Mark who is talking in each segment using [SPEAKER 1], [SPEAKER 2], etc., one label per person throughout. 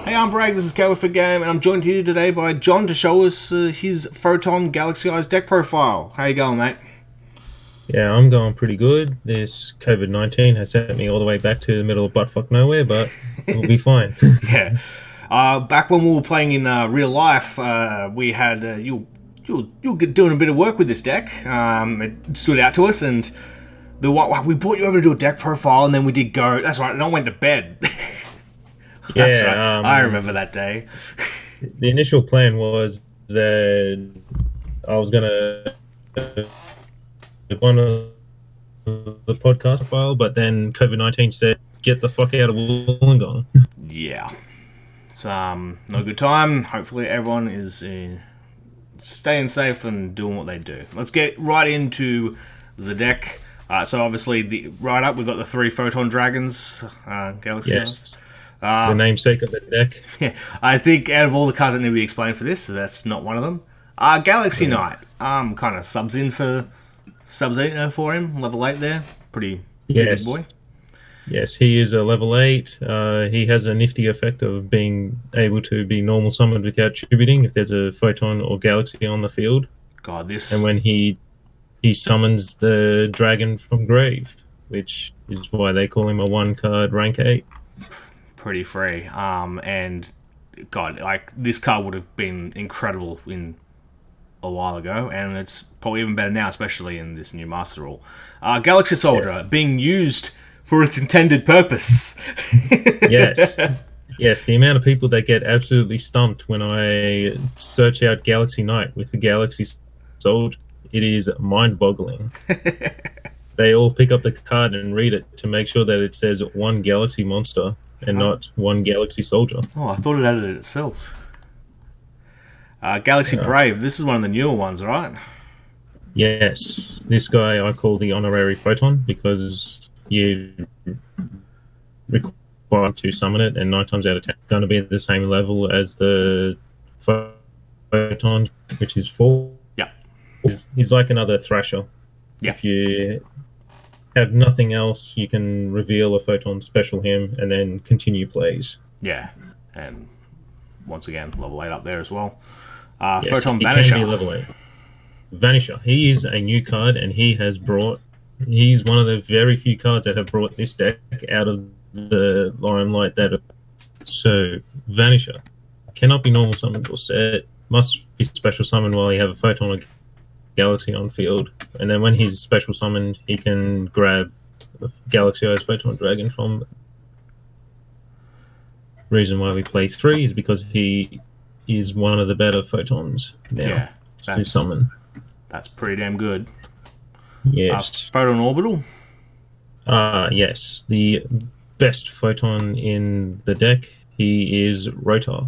[SPEAKER 1] Hey, I'm Bragg, this is Cowboy4Game, and I'm joined here today by John to show us his Photon Galaxy-Eyes deck profile. How you going, mate?
[SPEAKER 2] Yeah, I'm going pretty good. This COVID-19 has sent me all the way back to the middle of buttfuck nowhere, but we'll be fine.
[SPEAKER 1] Yeah. Back when we were playing in real life, we had you doing a bit of work with this deck. It stood out to us, and we brought you over to do a deck profile, and then we did go. That's right, and I went to bed. That's right. I remember that day.
[SPEAKER 2] The initial plan was that I was gonna one of the podcast file, but then COVID-19 said, "Get the fuck out of Wollongong."
[SPEAKER 1] Yeah, it's not a good time. Hopefully, everyone is staying safe and doing what they do. Let's get right into the deck. So obviously, right up, we've got the 3 Photon Dragons, Galaxy.
[SPEAKER 2] Yes. The namesake of the deck.
[SPEAKER 1] Yeah, I think out of all the cards that need to be explained for this, that's not one of them. Galaxy Knight, kind of subs in for him, level 8 there. Pretty good boy.
[SPEAKER 2] Yes, he is a level 8. He has a nifty effect of being able to be normal summoned without tributing if there's a Photon or Galaxy on the field.
[SPEAKER 1] God, this...
[SPEAKER 2] And when he summons the dragon from grave, which is why they call him a 1-card rank 8.
[SPEAKER 1] Pretty free. And God, like, this card would have been incredible in a while ago, and it's probably even better now, especially in this new Master Rule. Galaxy Soldier, being used for its intended purpose.
[SPEAKER 2] Yes, the amount of people that get absolutely stumped when I search out Galaxy Knight with the Galaxy Soldier, it is mind-boggling. They all pick up the card and read it to make sure that it says 1 Galaxy Monster and not 1 Galaxy Soldier.
[SPEAKER 1] Oh, I thought it added it itself. Galaxy Brave, this is one of the newer ones, right?
[SPEAKER 2] Yes. This guy I call the honorary Photon because you require to summon it, and 9 times out of 10 going to be at the same level as the Photon, which is 4.
[SPEAKER 1] Yeah.
[SPEAKER 2] He's like another Thrasher.
[SPEAKER 1] Yeah.
[SPEAKER 2] If you have nothing else, you can reveal a Photon, special him, and then continue plays.
[SPEAKER 1] Yeah, and once again, level 8 up there as well.
[SPEAKER 2] Yes,
[SPEAKER 1] Photon
[SPEAKER 2] he
[SPEAKER 1] Vanisher.
[SPEAKER 2] Can be level 8. Vanisher. He is a new card, and he's one of the very few cards that have brought this deck out of the limelight. So, Vanisher cannot be normal summoned or set. Must be special summoned while you have a Photon or Galaxy on field, and then when he's special summoned, he can grab the Galaxy-Eyes Photon Dragon from. Reason why we play 3 is because he is one of the better Photons now to summon.
[SPEAKER 1] That's pretty damn good.
[SPEAKER 2] Yes.
[SPEAKER 1] Photon Orbital?
[SPEAKER 2] Yes. The best Photon in the deck, he is Rotor.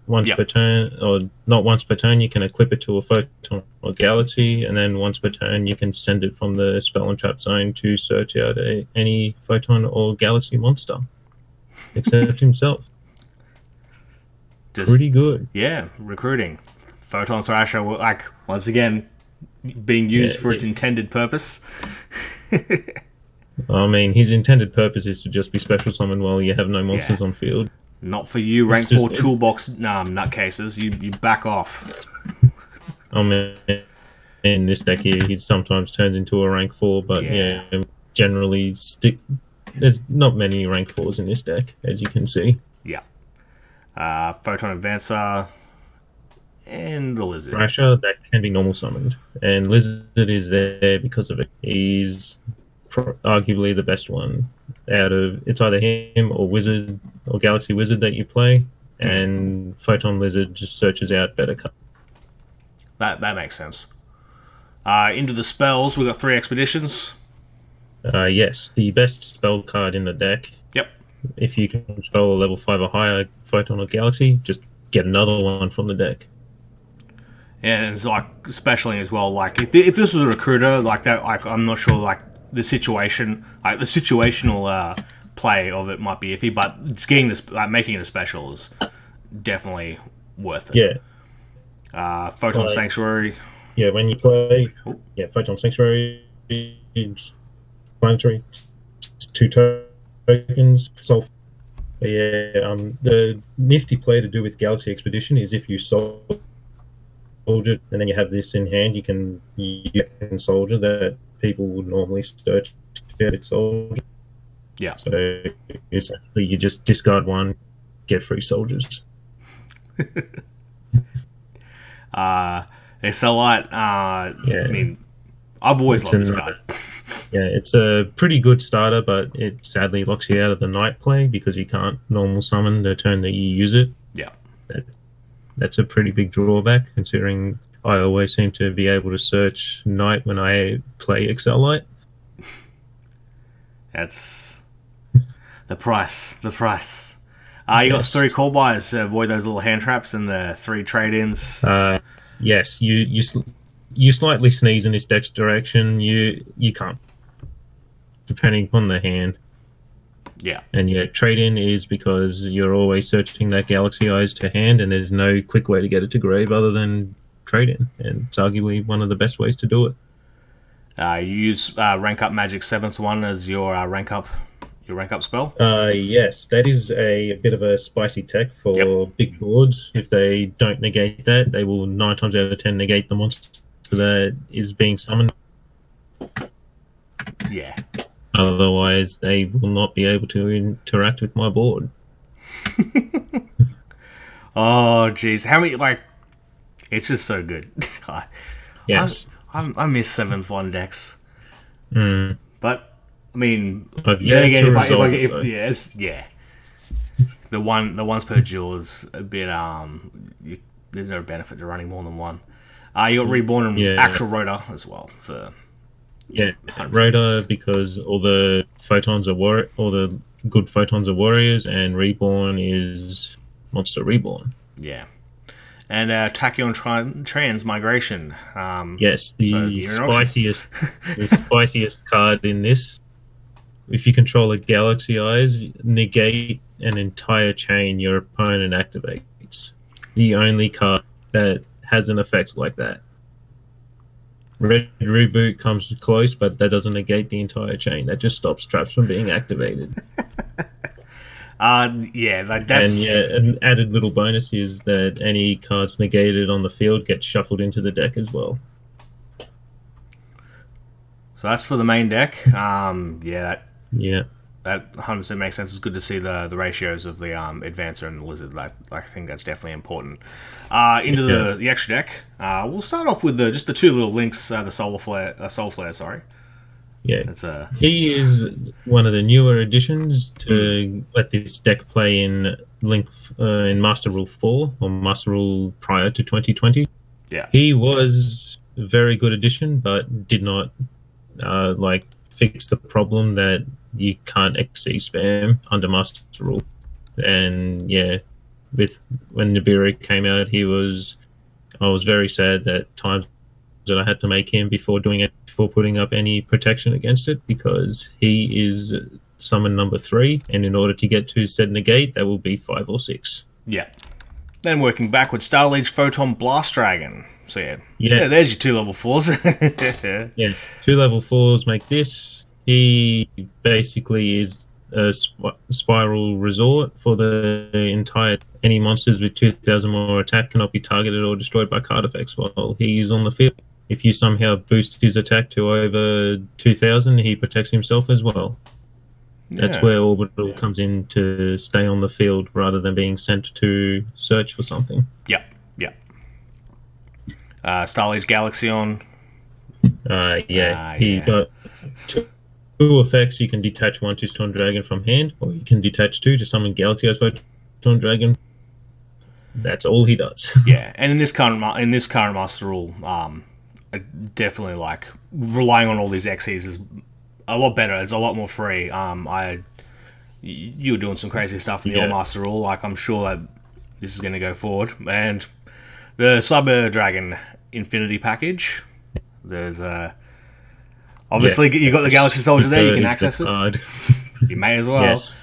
[SPEAKER 2] Once per turn, or not once per turn, you can equip it to a Photon or Galaxy, and then once per turn, you can send it from the spell and trap zone to search out any Photon or Galaxy monster, except himself. Pretty good.
[SPEAKER 1] Yeah, recruiting. Photon Thrasher, like, once again, being used for its intended purpose.
[SPEAKER 2] I mean, his intended purpose is to just be special summoned while you have no monsters on field.
[SPEAKER 1] Not for you, rank 4 toolbox nutcases. You back off.
[SPEAKER 2] I mean, in this deck here, he sometimes turns into a rank 4, but generally there's not many rank 4s in this deck, as you can see.
[SPEAKER 1] Yeah. Photon Advancer and the Lizard.
[SPEAKER 2] Thrasher, that can be normal summoned, and Lizard is there because of it. He's arguably the best one out of, it's either him or Wizard or Galaxy Wizard that you play, and Photon Lizard just searches out better cards.
[SPEAKER 1] That makes sense. Into the spells, we've got 3 Expeditions.
[SPEAKER 2] Yes, the best spell card in the deck.
[SPEAKER 1] Yep.
[SPEAKER 2] If you can control a level 5 or higher Photon or Galaxy, just get another one from the deck.
[SPEAKER 1] And it's like specialing as well. Like if this was a recruiter like that, like I'm not sure like the situation, like the situational play of it might be iffy, but just getting this, like making it a special is definitely worth it.
[SPEAKER 2] Yeah.
[SPEAKER 1] Photon Sanctuary.
[SPEAKER 2] Yeah, when you play, Photon Sanctuary, planetary, 2 tokens, soul But yeah, the nifty play to do with Galaxy Expedition is if you soldier and then you have this in hand, you can soldier that people would normally search with soldier.
[SPEAKER 1] Yeah.
[SPEAKER 2] So essentially, you just discard one, get free soldiers.
[SPEAKER 1] It's a lot.
[SPEAKER 2] Yeah.
[SPEAKER 1] I mean, I've always loved this card.
[SPEAKER 2] Yeah, it's a pretty good starter, but it sadly locks you out of the night play because you can't normal summon the turn that you use it.
[SPEAKER 1] Yeah.
[SPEAKER 2] That's a pretty big drawback, considering I always seem to be able to search night when I play Excelite.
[SPEAKER 1] That's the price. The price. You got 3 call buys to avoid those little hand traps and the 3 trade-ins.
[SPEAKER 2] Yes, you slightly sneeze in this deck's direction. You can't, depending on the hand.
[SPEAKER 1] Yeah.
[SPEAKER 2] And yeah, trade-in is because you're always searching that Galaxy Eyes to hand, and there's no quick way to get it to grave other than trade-in, and it's arguably one of the best ways to do it.
[SPEAKER 1] You use rank up Magic 7th one as your rank up spell.
[SPEAKER 2] Yes, that is a bit of a spicy tech for big boards. If they don't negate that, they will 9 times out of 10 negate the monster that is being summoned.
[SPEAKER 1] Yeah.
[SPEAKER 2] Otherwise, they will not be able to interact with my board.
[SPEAKER 1] Oh, jeez. How many, it's just so good.
[SPEAKER 2] Yes.
[SPEAKER 1] I miss 7th one decks.
[SPEAKER 2] Mm.
[SPEAKER 1] But, I mean,
[SPEAKER 2] But yeah,
[SPEAKER 1] then again,
[SPEAKER 2] if
[SPEAKER 1] the ones per duel is a bit, there's no benefit to running more than one. You got Reborn and actual Rotor as well for...
[SPEAKER 2] Yeah, Rotor because all the photons are all the good photons are warriors, and Reborn is Monster Reborn.
[SPEAKER 1] Yeah, and Tachyon Transmigration.
[SPEAKER 2] Yes, the spiciest card in this. If you control a Galaxy Eyes, negate an entire chain your opponent activates. The only card that has an effect like that. Red Reboot comes close, but that doesn't negate the entire chain. That just stops traps from being activated.
[SPEAKER 1] That's...
[SPEAKER 2] And an added little bonus is that any cards negated on the field get shuffled into the deck as well.
[SPEAKER 1] So that's for the main deck. That 100% makes sense. It's good to see the ratios of the Advancer and the Lizard. I think that's definitely important. Into the extra deck, we'll start off with just the 2 little links. The Soul Flare. Sorry.
[SPEAKER 2] Yeah, he is one of the newer additions to let this deck play in in Master Rule 4 or Master Rule prior to 2020.
[SPEAKER 1] Yeah,
[SPEAKER 2] he was a very good addition, but did not fix the problem that you can't exceed spam under Master Rule. And when Nibiru came out, I was very sad that times that I had to make him before putting up any protection against it, because he is summon number 3, and in order to get to said negate, that will be 5 or 6.
[SPEAKER 1] Yeah. Then working backwards, Starliege Photon Blast Dragon. So there's your 2 level 4s.
[SPEAKER 2] Yes, 2 level 4s make this. He basically is a spiral resort for the entire... Any monsters with 2,000 more attack cannot be targeted or destroyed by card effects while he is on the field. If you somehow boost his attack to over 2,000, he protects himself as well. That's where Orbital comes in to stay on the field rather than being sent to search for something.
[SPEAKER 1] Yeah. Starliege Galaxion.
[SPEAKER 2] He got 2 effects. You can detach 1 to Stone Dragon from hand, or you can detach 2 to summon Galaxy Eyes Stone Dragon. That's all he does.
[SPEAKER 1] Yeah, and in this current Master Rule, I definitely like relying on all these XEs is a lot better. It's a lot more free. You were doing some crazy stuff in the old Master Rule. I'm sure that this is going to go forward. And the Cyber Dragon Infinity package. There's obviously you got the Galaxy Soldier there. You can access it. You may as well. Yes.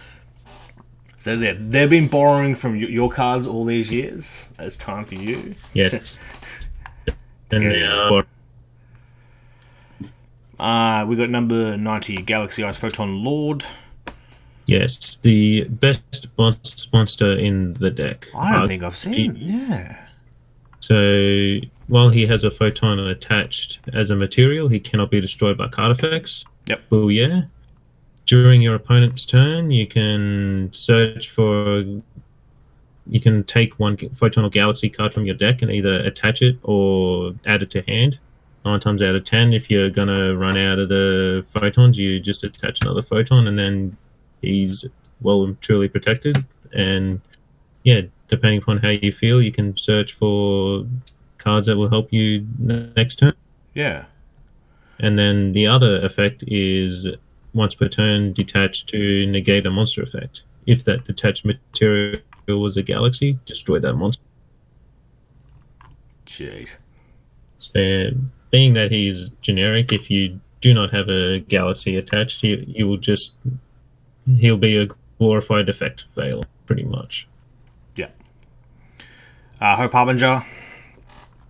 [SPEAKER 1] So they've been borrowing from your cards all these years. It's time for you.
[SPEAKER 2] Yes.
[SPEAKER 1] We got number 90, Galaxy Eyes Photon Lord.
[SPEAKER 2] Yes, the best monster in the deck.
[SPEAKER 1] I don't think I've seen. Yeah.
[SPEAKER 2] So while he has a photon attached as a material, he cannot be destroyed by card effects.
[SPEAKER 1] Yep.
[SPEAKER 2] Well, yeah. During your opponent's turn, you can search for. You can take one photon or galaxy card from your deck and either attach it or add it to hand. 9 times out of 10, if you're gonna run out of the photons, you just attach another photon, and then he's well and truly protected. And yeah, depending upon how you feel, you can search for cards that will help you next turn.
[SPEAKER 1] Yeah.
[SPEAKER 2] And then the other effect is once per turn, detach to negate a monster effect. If that detached material was a galaxy, destroy that monster.
[SPEAKER 1] Jeez.
[SPEAKER 2] So, being that he's generic, if you do not have a galaxy attached, he'll be a glorified effect fail, pretty much.
[SPEAKER 1] Yeah. Hope Harbinger.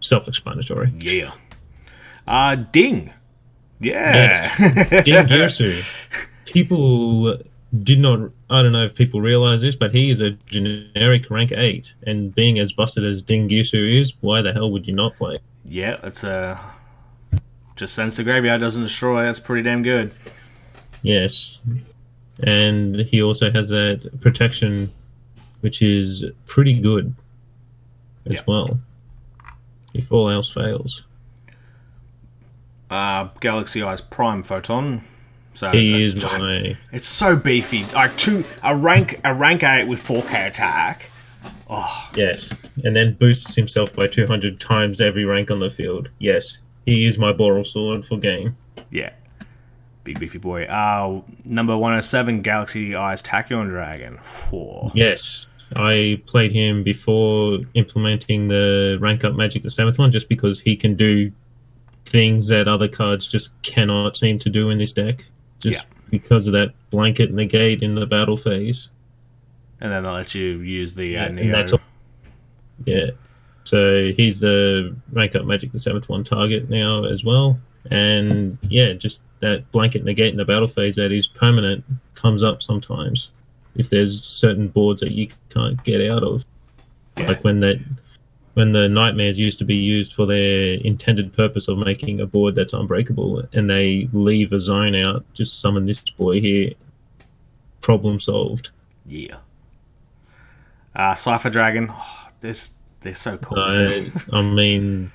[SPEAKER 2] Self-explanatory.
[SPEAKER 1] Yeah. Ding. Yeah.
[SPEAKER 2] Yes. Ding Girsu. People did not. I don't know if people realize this, but he is a generic rank 8, and being as busted as Ding Girsu is, why the hell would you not play?
[SPEAKER 1] Yeah, it's just sends the graveyard, doesn't destroy. That's pretty damn good.
[SPEAKER 2] Yes, and he also has that protection, which is pretty good as well. If all else fails.
[SPEAKER 1] Galaxy Eyes Prime Photon. So
[SPEAKER 2] he is my.
[SPEAKER 1] It's so beefy. Like a rank 8 with 4K attack. Oh
[SPEAKER 2] yes, and then boosts himself by 200 times every rank on the field. Yes, he is my Boral Sword for game.
[SPEAKER 1] Yeah, big beefy boy. Number 107, Galaxy Eyes Tachyon Dragon. Oh.
[SPEAKER 2] Yes, I played him before implementing the rank up Magic the 7th one, just because he can do things that other cards just cannot seem to do in this deck. Just because of that blanket negate in the battle phase.
[SPEAKER 1] And then they'll let you use the
[SPEAKER 2] and
[SPEAKER 1] Neo.
[SPEAKER 2] that's all. Yeah. So he's the rank up Magic the 7th one target now as well. And yeah, just that blanket negate in the battle phase that is permanent comes up sometimes if there's certain boards that you can't get out of. Yeah. Like when the nightmares used to be used for their intended purpose of making a board that's unbreakable, and they leave a zone out, just summon this boy here. Problem solved.
[SPEAKER 1] Yeah. Cypher Dragon. Oh, they're so cool.
[SPEAKER 2] I mean,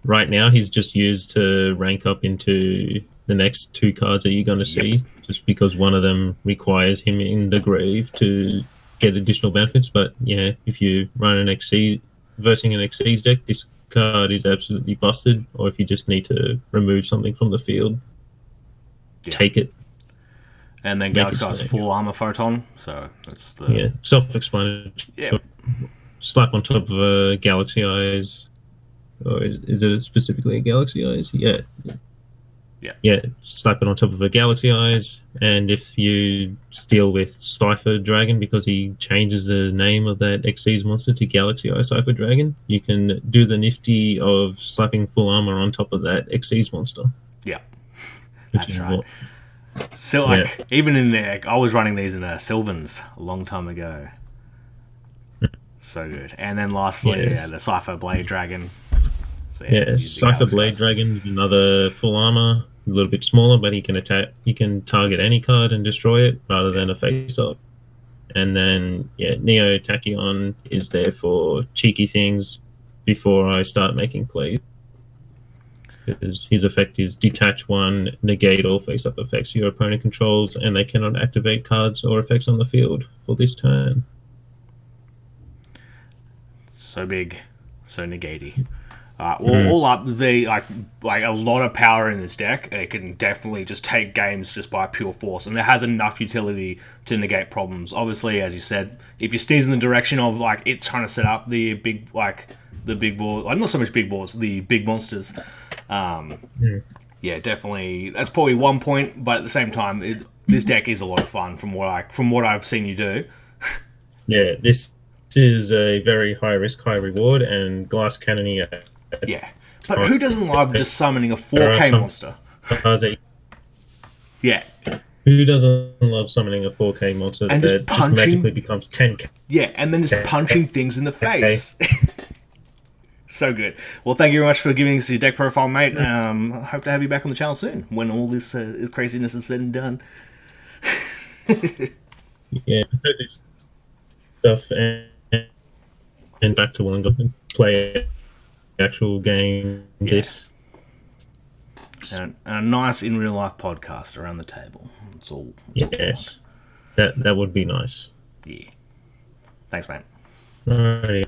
[SPEAKER 2] right now he's just used to rank up into the next 2 cards that you're going to see, just because one of them requires him in the grave to get additional benefits. But yeah, if you run an Exceed versing an Excees deck, this card is absolutely busted. Or if you just need to remove something from the field, take it.
[SPEAKER 1] And then Galaxy Eyes Full Armor Photon. So that's the
[SPEAKER 2] self-explanatory.
[SPEAKER 1] Yeah.
[SPEAKER 2] Slap on top of a Galaxy Eyes, or is it specifically a Galaxy Eyes? Yeah. Slap it on top of a Galaxy Eyes, and if you steal with Cypher Dragon, because he changes the name of that Xyz monster to Galaxy Eyes Cypher Dragon, you can do the nifty of slapping full armor on top of that Xyz monster.
[SPEAKER 1] Yeah, that's right. So, even in there, I was running these in Sylvans a long time ago. So good. And then lastly, the Cypher Blade Dragon. So,
[SPEAKER 2] Cypher Blade Dragon, another full armor, a little bit smaller, but he can attack. He can target any card and destroy it rather than a face-up. And then, Neo Tachyon is there for cheeky things before I start making plays. Because his effect is detach 1, negate all face-up effects your opponent controls, and they cannot activate cards or effects on the field for this turn.
[SPEAKER 1] So big, so negatey. All up, they like a lot of power in this deck. It can definitely just take games just by pure force, and it has enough utility to negate problems. Obviously, as you said, if you steers in the direction of it's trying to set up the big balls, not so much big balls, the big monsters. Definitely. That's probably one point, but at the same time, this deck is a lot of fun from what I've seen you do.
[SPEAKER 2] Yeah, this is a very high risk, high reward, and glass cannoning.
[SPEAKER 1] But who doesn't love just summoning a 4K monster?
[SPEAKER 2] Who doesn't love summoning a 4K monster
[SPEAKER 1] And
[SPEAKER 2] that just magically becomes 10K?
[SPEAKER 1] Yeah, and then just punching things in the face. So good. Well, thank you very much for giving us your deck profile, mate. Hope to have you back on the channel soon when all this craziness is said and done.
[SPEAKER 2] Yeah, this stuff and back to one and play actual game.
[SPEAKER 1] Yeah.
[SPEAKER 2] This
[SPEAKER 1] And a nice in real life podcast around the table. It's all.
[SPEAKER 2] Yes, that would be nice.
[SPEAKER 1] Yeah. Thanks, mate.
[SPEAKER 2] Alrighty.